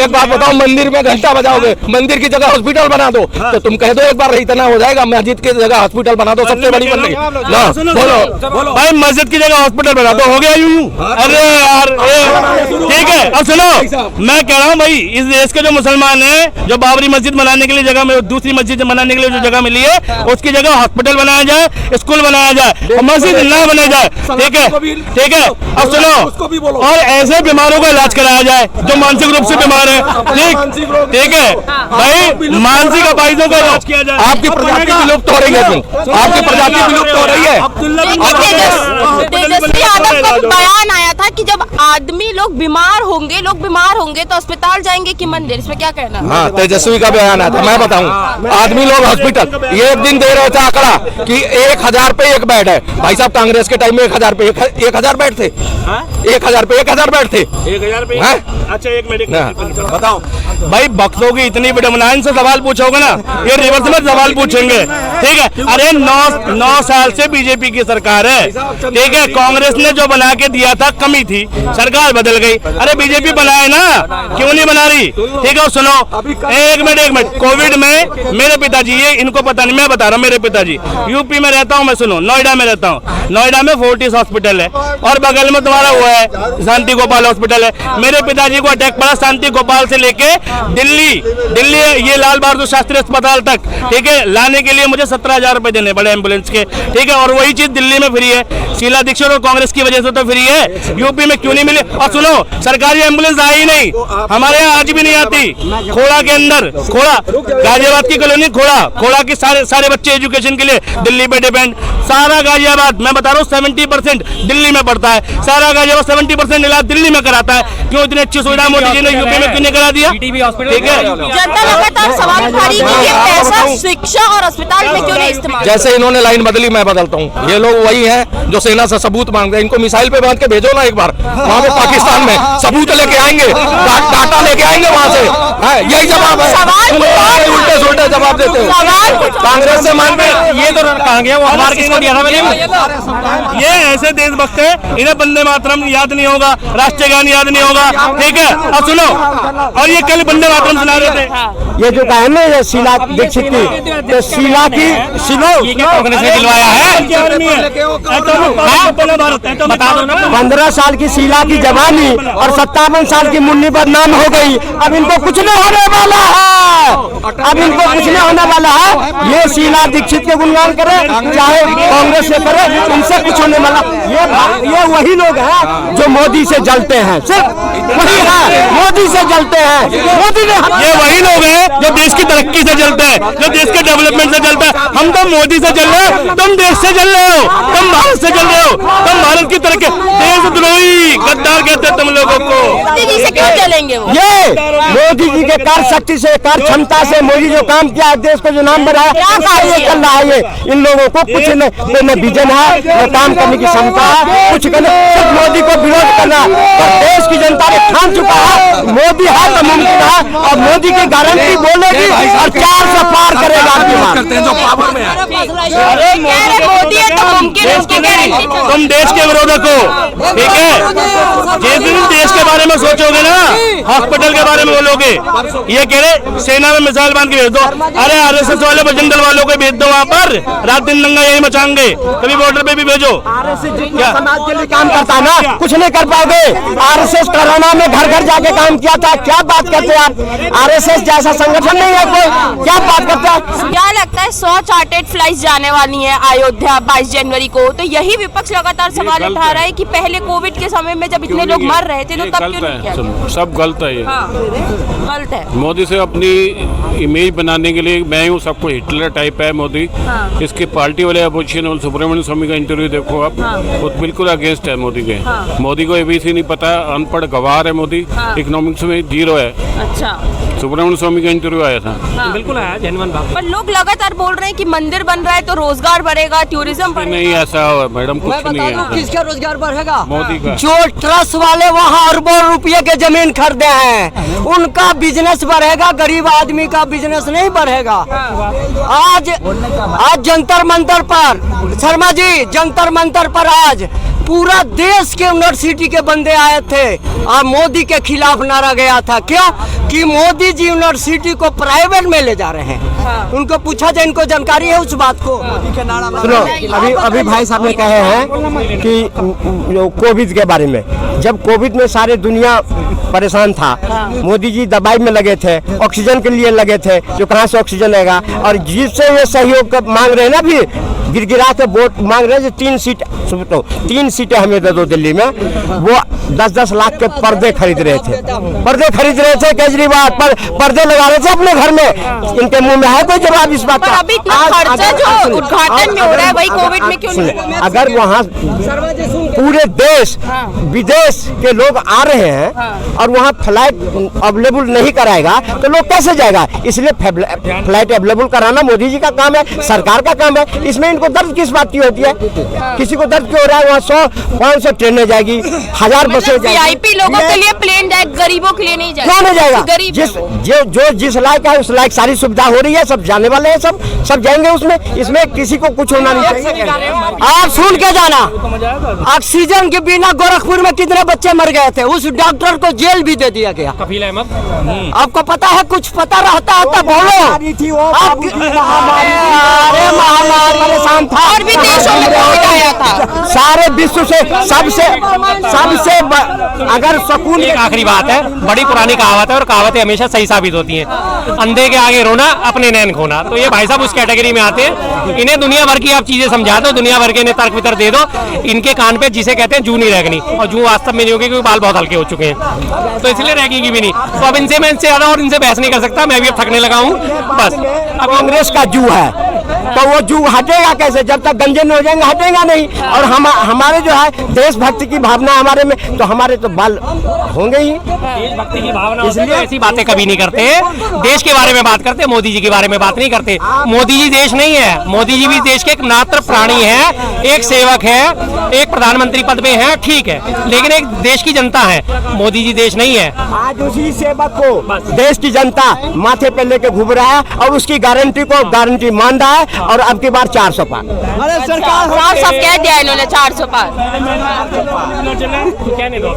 एक बात बताओ, मंदिर में घंटा बजाओगे, मंदिर की जगह हॉस्पिटल बना दो, तो तुम कह दो एक बार इतना हो जाएगा, मस्जिद की जगह हॉस्पिटल बना दो, सबसे बड़ी बन गई। बोलो भाई, मस्जिद की जगह हॉस्पिटल बना दो, हो गया यूं। अरे यार, ठीक है। अब सुनो, मैं कह रहा हूँ भाई, इस देश के जो मुसलमान हैं, जो बाबरी मस्जिद बनाने के लिए जगह में, दूसरी मस्जिद बनाने के लिए जो जगह मिली है, उसकी जगह हॉस्पिटल बनाया जाए, स्कूल बनाया जाए, और मस्जिद ना बनाया जाए। ठीक है, ठीक है। अब सुनो, और ऐसे बीमारों का इलाज कराया जाए जो मानसिक रूप से बीमार है। ठीक है भाई, मानसिक अपाहिजों का इलाज किया जाए। आपकी प्रजाति विलुप्त हो रही है, आपकी प्रजाति विलुप्त हो रही है। तेजस्वी यादव का बयान आया था कि जब आदमी लोग बीमार होंगे तो अस्पताल जाएंगे कि मंदिर, इसमें क्या कहना? हाँ, तेजस्वी का बयान आया था, मैं बताऊं, आदमी लोग हॉस्पिटल, ये एक दिन दे रहे थे आंकड़ा कि 1000 पे एक बेड है। भाई साहब, कांग्रेस के टाइम में 1000 पे 1000 बेड थे, 1000 पे 1000 बेड थे, 1000 पे। अच्छा, एक मिनट बताओ भाई, भक्तों की इतनी विडंबना, इनसे सवाल पूछोगे ना, ये रिवर्स में सवाल पूछेंगे। ठीक है, अरे 9 साल से बीजेपी की सरकार है। ठीक है, कांग्रेस ने जो बना के दिया था कमी थी, सरकार बदल गई। अरे बीजेपी बनाए ना, क्यों नहीं बना रही? ठीक है, सुनो, एक मिनट। कोविड में मेरे पिताजी, ये इनको पता नहीं, मैं बता रहा हूँ, मेरे पिताजी यूपी में रहता हूँ मैं, सुनो, नोएडा में रहता हूँ। नोएडा में फोर्टिस हॉस्पिटल है और बगल में तुम्हारा वो है शांति गोपाल हॉस्पिटल है। मेरे पिताजी को अटैक पड़ा शांति गोपाल से लेके दिल्ली ये लाल बहादुर शास्त्री अस्पताल तक। ठीक है, लाने के लिए मुझे 17,000 रुपए देने पड़े एम्बुलेंस के। ठीक है, और वही चीज दिल्ली में फ्री है। शीला दीक्षित और कांग्रेस की वजह से तो फ्री है, यूपी में क्यों नहीं मिली? और सुनो, सरकारी एम्बुलेंस आई नहीं, हमारे यहाँ आज भी नहीं आती। खोड़ा के अंदर, खोड़ा गाजियाबाद की कॉलोनी, खोड़ा की सारे बच्चे एजुकेशन के लिए दिल्ली पे डिपेंड। सारा गाजियाबाद, मैं बता रहा हूँ, 70% दिल्ली में पड़ता है। सारा गाजियाबाद 70% इलाज दिल्ली में कराता है। क्यों इतनी अच्छी सुविधा मोदी जी ने यूपी में क्यों नहीं करा दिया? ठीक है, जनता लगातार सवाल उठा रही है कि ये पैसा शिक्षा और अस्पताल में क्यों नहीं इस्तेमाल? जैसे इन्होंने लाइन बदली, मैं बदलता हूँ। ये लोग वही हैं जो सेना से सबूत मांगते हैं। इनको मिसाइल पे बांध के भेजो ना एक बार वहाँ पे पाकिस्तान में, सबूत लेके आएंगे, डाटा लेके आएंगे वहाँ से। यही जवाब है, उल्टे सुल्टे जवाब देते हो। कांग्रेस से मांगते, ये तो कहाँ गया, वो हमारे किसको दिया था मैंने? ये ऐसे देशभक्त है, इन्हें वंदे मातरम याद नहीं होगा, राष्ट्रीय गान याद नहीं होगा। ठीक है, अब सुनो, और ये कल वंदे मातरम सुना रहे थे। ये जो कहा है ना, ये शीला दीक्षित की, तो शीला की कांग्रेस ने दिलवाया है। 15 साल की शीला की जवानी और 57 साल की मुन्नी बदनाम हो गई। अब इनको कुछ नहीं होने वाला है, अब इनको कुछ नहीं होने वाला है। ये शीला दीक्षित के गुणगान करे, चाहे कांग्रेस से करे, इनसे कुछ होने वाला। ये वही लोग हैं जो मोदी से जलते हैं, सिर्फ वही है, मोदी से जलते हैं। मोदी ने, ये वही लोग हैं जो देश की तरक्की से जलते हैं, जो देश के डेवलपमेंट से जलते हैं। हम तो मोदी से जल रहे हो, तुम देश से जल रहे हो, तुम भारत से जल रहे हो, तुम भारत की तरक्की। देशद्रोही गद्दार कहते हैं तुम लोगों को। मोदी जी से क्यों जलेंगे वो? ये मोदी जी के कार्य शक्ति से, कार्य क्षमता से, मोदी जो काम किया है, देश को जो नाम बनाया, ये कर रहा है। ये इन लोगों को कुछ न विजन है, न काम करने की क्षमता है, कुछ करने, सिर्फ मोदी को विरोध करना। और देश की जनता ने ठान चुका है, मोदी है तो मुमकिन है, और मोदी की गारंटी बोलेगी और 400 पार करेगा। जो पावर में है, मोदी है तो मुमकिन है, उसकी गारंटी। तुम देश के विरोधक हो। ठीक है, जिस दिन देश के बारे में सोचोगे ना, हॉस्पिटल के बारे में बोलोगे, ये कह रहे सेना में मिसाइल बांध के भेज दो। अरे आरएसएस वाले बजरंग दल वालों को भेज दो वहाँ पर, रात दिन दंगा यही मचाएंगे, कभी बॉर्डर पे भी भेजो। क्या समाज के लिए काम करता है ना, कुछ नहीं कर पाओगे। आरएसएस कोरोना में घर घर जाके काम किया था, क्या बात करते हैं आप? आरएसएस जैसा संगठन नहीं है कोई, क्या बात करता है? क्या लगता है 100 चार्टर्ड फ्लाइट जाने वाली है अयोध्या 22 जनवरी को, तो यही विपक्ष लगातार सवाल उठा रहा है कि पहले कोविड के समय में जब इतने लोग मर रहे थे तो तब क्यों नहीं किया? सब गलत है ये। गलत है। मोदी से अपनी इमेज बनाने के लिए, मैं हूँ सबको हिटलर टाइप है मोदी। इसकी पार्टी वाले अपोजिशन सुब्रमण्यम स्वामी का इंटरव्यू देखो आप, वो बिल्कुल अगेंस्ट है मोदी के। मोदी को एबीसी नहीं पता, अनपढ़ गवार है मोदी, इकोनॉमिक्स में 0 है। अच्छा, सुब्रमण्यम स्वामी का इंटरव्यू आया था। बिल्कुल आया, जेन्युइन बात। पर लोग लगातार बोल रहे हैं कि मंदिर बन रहा है तो रोजगार बढ़ेगा, टूरिज्म बढ़ेगा। नहीं ऐसा मैडम, कुछ नहीं है। किसका रोजगार बढ़ेगा? मोदी का। जो ट्रस्ट वाले वहाँ अरबों रुपये के जमीन खरीदे हैं, उनका बिजनेस बढ़ेगा, गरीब आदमी का बिजनेस नहीं बढ़ेगा। आज जंतर मंतर पर, शर्मा जी, जंतर मंतर पर आज पूरा देश के यूनिवर्सिटी के बंदे आए थे और मोदी के खिलाफ नारा गया था। क्यों? कि मोदी जी यूनिवर्सिटी को प्राइवेट में ले जा रहे हैं। उनको पूछा जाए, इनको जानकारी है उस बात को। सुनो, अभी भाई साहब ने कहे हैं कि कोविड के बारे में, जब कोविड में सारे दुनिया परेशान था, मोदी जी दवाई में लगे थे, ऑक्सीजन के लिए लगे थे, जो कहाँ से ऑक्सीजन लेगा, और जिससे ये सहयोग मांग रहे हैं ना, भी गिरगिरा के वोट मांग रहे हैं, 3 सीटें हमें दे दो दिल्ली में, वो 10-10 लाख के पर्दे खरीद रहे थे केजरीवाल पर, पर्दे लगा रहे थे अपने घर में। इनके मुंह में है कोई जवाब इस बात का? अभी इतना खर्चा जो उद्घाटन में हो रहा है वही कोविड में क्यों नहीं? अगर वहाँ पूरे देश विदेश के लोग आ रहे हैं और वहाँ फ्लाइट अवेलेबल नहीं कराएगा तो लोग कैसे जाएगा? इसलिए फ्लाइट अवेलेबल कराना मोदी जी का काम है, सरकार का काम है। इसमें इनको दर्द किस बात की होती है? किसी को दर्द क्यों हो रहा है? वहाँ 100-500 ट्रेनें जाएगी, 1000 बसें जाएगी। वीआईपी लोगों के लिए प्लेन जाए, गरीबों के लिए नहीं जाएगा। क्यों नहीं जाएगा? जिस लायक है उस लायक सारी सुविधा हो रही है, सब जाने वाले हैं, सब जाएंगे उसमें। इसमें किसी को कुछ होना नहीं चाहिए। आप सुन के जाना, ऑक्सीजन के बिना गोरखपुर में कितने बच्चे मर गए थे, उस डॉक्टर को जेल भी दे दिया गया। आपको पता है? कुछ पता रहता है तो बोलो। अरे महामारी परेशान था, और भी देशों में कोविड आया था। सारे विश्व से सबसे अगर सकून। एक आखिरी बात है, बड़ी पुरानी कहावत है और कहावतें हमेशा सही साबित होती हैं। अंधे के आगे रोना, अपने नैन खोना। तो ये भाई साहब उस कैटेगरी में आते हैं। इन्हें दुनिया भर की आप चीजें समझा दो, दुनिया भर के इन्हें तर्क वितर्क दे दो, इनके कान पे जिसे कहते हैं जू नहीं रेगनी, और जू वास्तव में नहीं होगी क्योंकि बाल बहुत हल्के हो चुके हैं, तो इसलिए रेगेगी भी नहीं। तो अब मैं इनसे ज्यादा और इनसे बहस नहीं कर सकता, मैं भी अब थकने लगा हूँ बस। अब कांग्रेस का जू है तो वो जू हटेगा कैसे? जब तक गंजे नहीं हो जाएंगे हटेगा नहीं। और हमारे जो है देशभक्ति की भावना हमारे में, तो हमारे तो बाल होंगे ही। देशभक्ति की भावना, इसलिए ऐसी बातें कभी नहीं करते। देश के बारे में बात करते, मोदी जी के बारे में बात नहीं करते। मोदी जी देश नहीं है, मोदी जी भी देश के एक मात्र प्राणी है, एक सेवक है, एक प्रधानमंत्री पद में है, ठीक है, लेकिन एक देश की जनता है। मोदी जी देश नहीं है। आज उसी सेवक को देश की जनता माथे पे लेके घूम रहा है और उसकी गारंटी को गारंटी मान रहा है। और अब की बार 400 पार। अरे सरकार सब कह दिया इन्होंने 400 पार। कहने दो,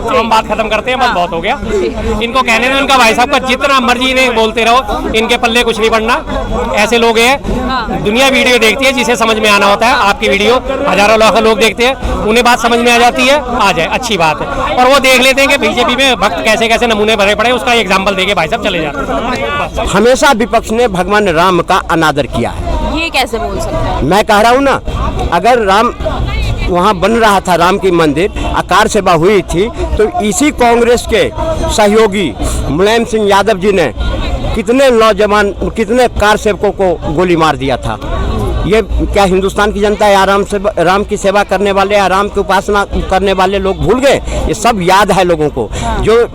हम बात खत्म करते हैं, बस बहुत हो गया। इनको कहने दो, इनका भाई साहब का जितना मर्जी इन्हें बोलते रहो, इनके पल्ले कुछ नहीं पड़ना। ऐसे लोग हैं, दुनिया वीडियो देखती है, जिसे समझ में आना होता है। आपकी वीडियो हजारों लाखों लोग देखते हैं, उन्हें बात समझ में आ जाती है, आ जाए अच्छी बात है। और वो देख लेते हैं कि बीजेपी में भक्त कैसे कैसे नमूने भरे पड़े, उसका एग्जाम्पल देके भाई साहब चले जाते हैं। हमेशा विपक्ष ने भगवान राम का अनादर किया है। ये कैसे बोल सकते हैं? मैं कह रहा हूँ ना, अगर राम वहाँ बन रहा था, राम की मंदिर आकार सेवा हुई थी, तो इसी कांग्रेस के सहयोगी मुलायम सिंह यादव जी ने कितने नौजवान, कितने कार सेवकों को गोली मार दिया था। ये क्या हिंदुस्तान की जनता है राम की सेवा करने वाले, राम की उपासना करने वाले लोग भूल गए? ये सब याद है लोगों को। जो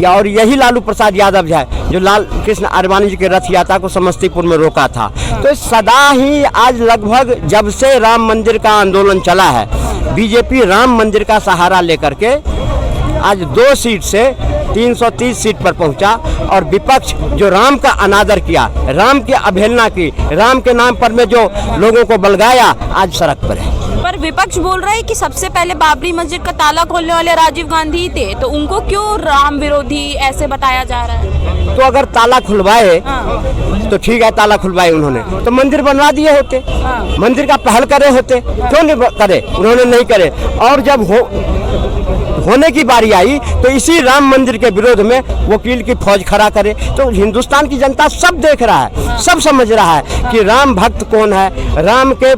और यही लालू प्रसाद यादव है जो लाल कृष्ण आडवाणी जी के रथ यात्रा को समस्तीपुर में रोका था। तो सदा ही आज लगभग जब से राम मंदिर का आंदोलन चला है, बीजेपी राम मंदिर का सहारा लेकर के आज 2 सीट से 330 सीट पर पहुंचा। और विपक्ष जो राम का अनादर किया, राम की अवहेलना की, राम के नाम पर में जो लोगों को बलगाया, आज सड़क पर है। पर विपक्ष बोल रहा है कि सबसे पहले बाबरी मस्जिद का ताला खोलने वाले राजीव गांधी थे, तो उनको क्यों राम विरोधी ऐसे बताया जा रहा है? तो अगर ताला खुलवाए तो ठीक है, ताला खुलवाए उन्होंने तो मंदिर बनवा दिए होते, मंदिर का पहल करे होते, क्यों नहीं करे? उन्होंने नहीं करे। और जब होने की बारी आई तो इसी राम मंदिर के विरोध में वकील की फौज खड़ा करे। तो हिंदुस्तान की जनता सब देख रहा है, सब समझ रहा है कि राम भक्त कौन है, राम के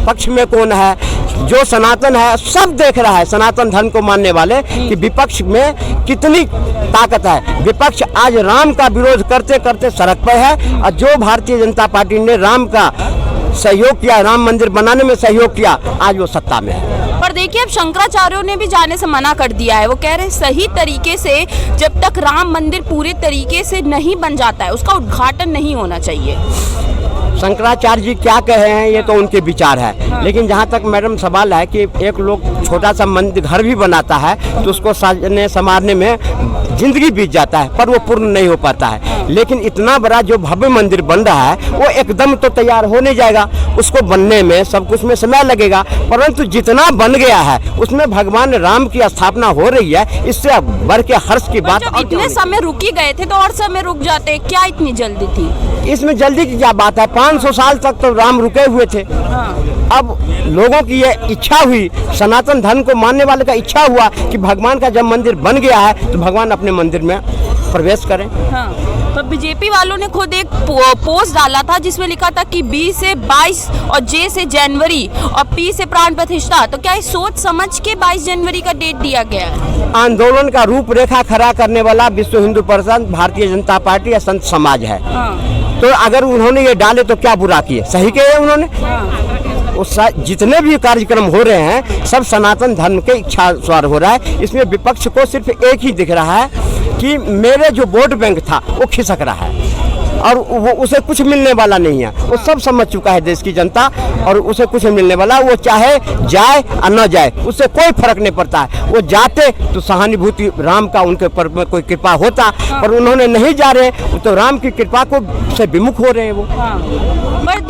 पक्ष में कौन है, जो सनातन है, सब देख रहा है सनातन धर्म को मानने वाले कि विपक्ष में कितनी ताकत है। विपक्ष आज राम का विरोध करते करते सड़क पर है, और जो भारतीय जनता पार्टी ने राम का सहयोग किया, राम मंदिर बनाने में सहयोग किया, आज वो सत्ता में है। पर देखिए, अब शंकराचार्यों ने भी जाने से मना कर दिया है। वो कह रहे हैं सही तरीके से जब तक राम मंदिर पूरे तरीके से नहीं बन जाता है, उसका उद्घाटन नहीं होना चाहिए। शंकराचार्य जी क्या कहे हैं ये तो उनके विचार है, लेकिन जहाँ तक मैडम सवाल है कि एक लोग छोटा सा मंदिर घर भी बनाता है तो उसको साजने संवारने में जिंदगी बीत जाता है पर वो पूर्ण नहीं हो पाता है। लेकिन इतना बड़ा जो भव्य मंदिर बन रहा है वो एकदम तो तैयार हो नहीं जाएगा, उसको बनने में सब कुछ में समय लगेगा, परंतु जितना बन गया है उसमें भगवान राम की स्थापना हो रही है, इससे अब बढ़ के हर्ष की बात। जब इतने समय रुक ही गए थे तो और समय रुक जाते, क्या इतनी जल्दी थी? इसमें जल्दी की क्या बात है, 500 साल तक तो राम रुके हुए थे। अब लोगों की ये इच्छा हुई, सनातन धर्म को मानने वाले का इच्छा हुआ कि भगवान का जब मंदिर बन गया है तो भगवान अपने मंदिर में प्रवेश करें। तो बीजेपी वालों ने खुद एक पोस्ट डाला था जिसमें लिखा था कि बी से 22 और जे से जनवरी और पी से प्राण प्रतिष्ठा। तो क्या इस सोच समझ के 22 जनवरी का डेट दिया गया है? आंदोलन का रूपरेखा खड़ा करने वाला विश्व हिंदू परिषद, भारतीय जनता पार्टी या संत समाज है। तो अगर उन्होंने ये डाले तो क्या बुरा किए, सही किए उन्होंने। जितने भी कार्यक्रम हो रहे हैं सब सनातन धर्म के इच्छा अनुसार हो रहा है। इसमें विपक्ष को सिर्फ एक ही दिख रहा है कि मेरे जो वोट बैंक था वो खिसक रहा है और वो उसे कुछ मिलने वाला नहीं है। वो सब समझ चुका है देश की जनता, और उसे कुछ मिलने वाला, वो चाहे जाए या न जाए उससे कोई फर्क नहीं पड़ता है। वो जाते तो सहानुभूति राम का उनके ऊपर में कोई कृपा होता, पर उन्होंने नहीं जा रहे तो राम की कृपा को से विमुख हो रहे हैं वो।